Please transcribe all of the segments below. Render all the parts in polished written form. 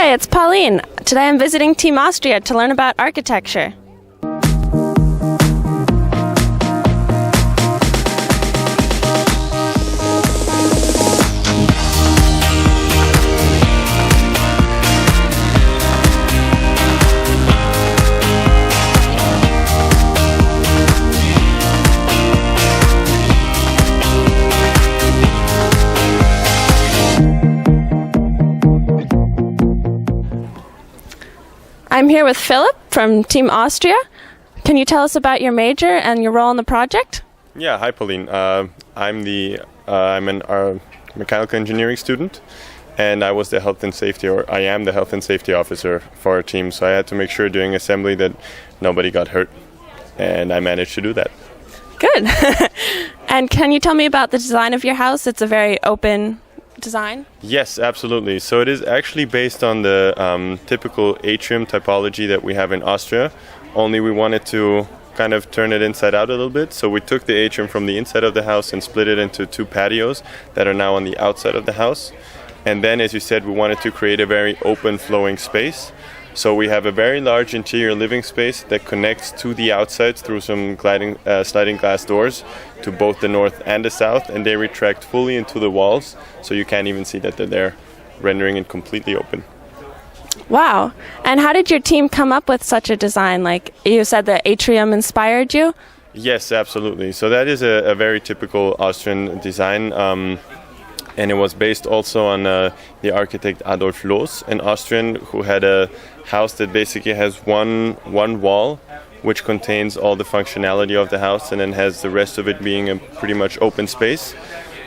Hi, it's Pauline. Today I'm visiting Team Austria to learn about architecture. I'm here with Philipp from Team Austria. Can you tell us about your major and your role in the project? Yeah, hi Pauline. I'm an mechanical engineering student, and I am the health and safety officer for our team. So I had to make sure during assembly that nobody got hurt, and I managed to do that. Good. And can you tell me about the design of your house? It's a very open design? Yes, absolutely. So it is actually based on the typical atrium typology that we have in Austria, only we wanted to kind of turn it inside out a little bit. So we took the atrium from the inside of the house and split it into two patios that are now on the outside of the house. And then, as you said, we wanted to create a very open flowing space. So we have a very large interior living space that connects to the outside through some sliding glass doors to both the north and the south, and they retract fully into the walls, so you can't even see that they're there, rendering it completely open. Wow. And how did your team come up with such a design? Like you said, the atrium inspired you? Yes, absolutely. So that is a very typical Austrian design. And it was based also on the architect Adolf Loos, an Austrian who had a house that basically has one wall which contains all the functionality of the house, and then has the rest of it being a pretty much open space.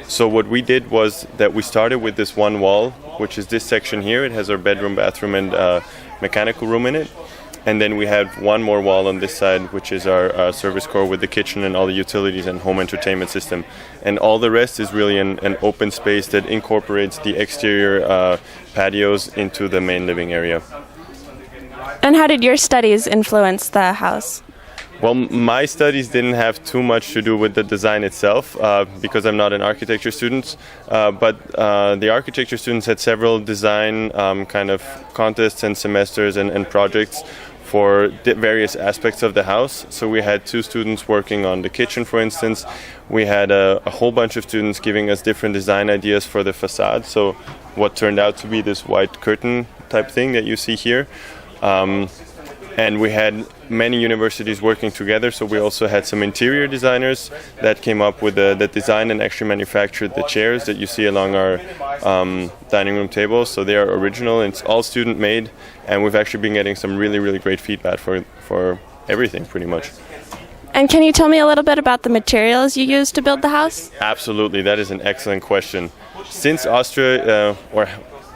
So what we did was that we started with this one wall, which is this section here. It has our bedroom, bathroom, and mechanical room in it. And then we had one more wall on this side, which is our service core with the kitchen and all the utilities and home entertainment system. And all the rest is really an open space that incorporates the exterior patios into the main living area. And how did your studies influence the house? Well, my studies didn't have too much to do with the design itself because I'm not an architecture student, but the architecture students had several design kind of contests and semesters and projects for various aspects of the house. So we had 2 students working on the kitchen, for instance. We had a whole bunch of students giving us different design ideas for the facade. So what turned out to be this white curtain type thing that you see here. And we had many universities working together, so we also had some interior designers that came up with the design and actually manufactured the chairs that you see along our dining room table. So they are original, and it's all student made, and we've actually been getting some really, really great feedback for everything pretty much. And can you tell me a little bit about the materials you used to build the house? Absolutely, that is an excellent question. Since Austria,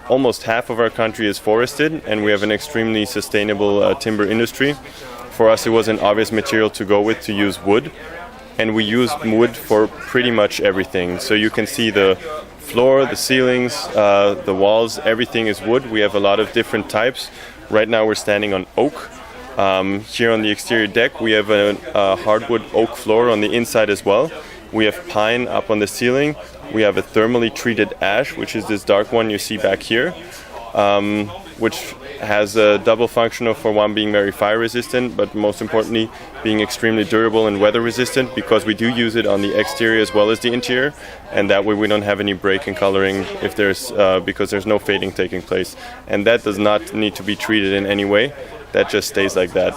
almost half of our country is forested, and we have an extremely sustainable timber industry. For us, it was an obvious material to go with, to use wood, and we used wood for pretty much everything. So you can see the floor, the ceilings, the walls, everything is wood. We have a lot of different types. Right now we're standing on oak. Here on the exterior deck we have a hardwood oak floor on the inside as well. We have pine up on the ceiling. We have a thermally treated ash, which is this dark one you see back here, which has a double function of, for one, being very fire resistant, but most importantly being extremely durable and weather resistant, because we do use it on the exterior as well as the interior, and that way we don't have any break in coloring if because there's no fading taking place. And that does not need to be treated in any way. That just stays like that.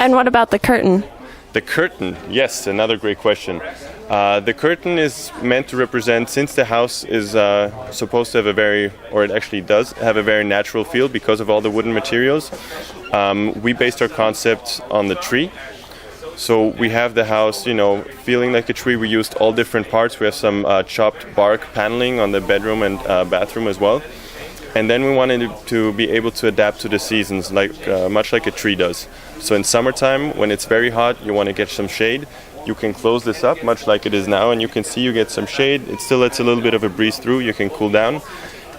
And what about the curtain? The curtain, yes, another great question. The curtain is meant to represent, since the house is supposed to have it actually does have a very natural feel because of all the wooden materials. We based our concept on the tree. So we have the house, feeling like a tree. We used all different parts. We have some chopped bark paneling on the bedroom and bathroom as well. And then we wanted to be able to adapt to the seasons, much like a tree does. So in summertime, when it's very hot, you want to get some shade. You can close this up, much like it is now, and you can see you get some shade. It still lets a little bit of a breeze through. You can cool down.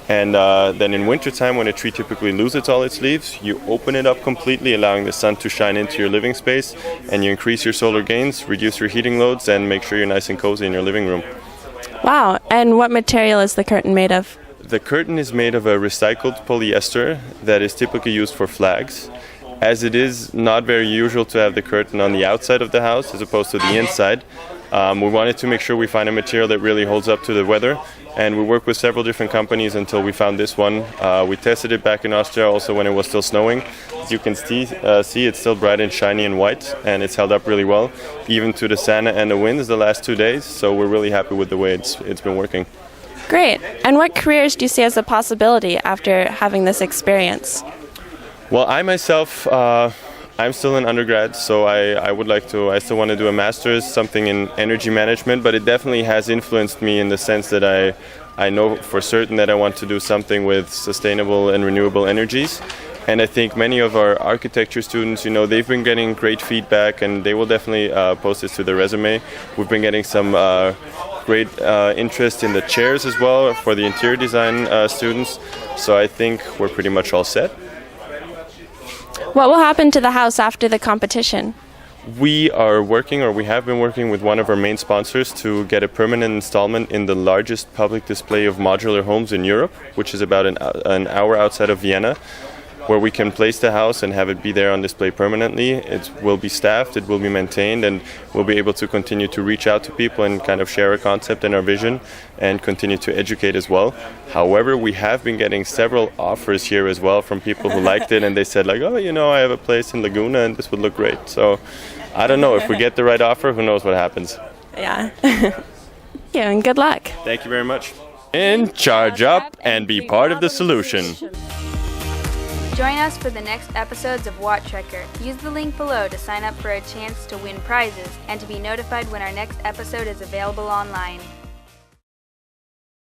And then in wintertime, when a tree typically loses all its leaves, you open it up completely, allowing the sun to shine into your living space, and you increase your solar gains, reduce your heating loads, and make sure you're nice and cozy in your living room. Wow. And what material is the curtain made of? The curtain is made of a recycled polyester that is typically used for flags. As it is not very usual to have the curtain on the outside of the house as opposed to the inside, we wanted to make sure we find a material that really holds up to the weather, and we worked with several different companies until we found this one. We tested it back in Austria also when it was still snowing. As you can see it's still bright and shiny and white, and it's held up really well, even to the Santa and the winds the last 2 days, so we're really happy with the way it's been working. Great. And what careers do you see as a possibility after having this experience? Well, I myself, I'm still an undergrad, so I still want to do a master's, something in energy management, but it definitely has influenced me in the sense that I know for certain that I want to do something with sustainable and renewable energies. And I think many of our architecture students, they've been getting great feedback, and they will definitely post this to their resume. We've been getting some great interest in the chairs as well for the interior design students, so I think we're pretty much all set. What will happen to the house after the competition? We have been working with one of our main sponsors to get a permanent installment in the largest public display of modular homes in Europe, which is about an hour outside of Vienna, where we can place the house and have it be there on display permanently. It will be staffed, it will be maintained, and we'll be able to continue to reach out to people and kind of share a concept and our vision and continue to educate as well. However, we have been getting several offers here as well from people who liked it, and they said like, I have a place in Laguna and this would look great. So I don't know, if we get the right offer, who knows what happens. Yeah. Thank you, and good luck. Thank you very much. And charge up and be part of the solution. Join us for the next episodes of Watt Trekker. Use the link below to sign up for a chance to win prizes and to be notified when our next episode is available online.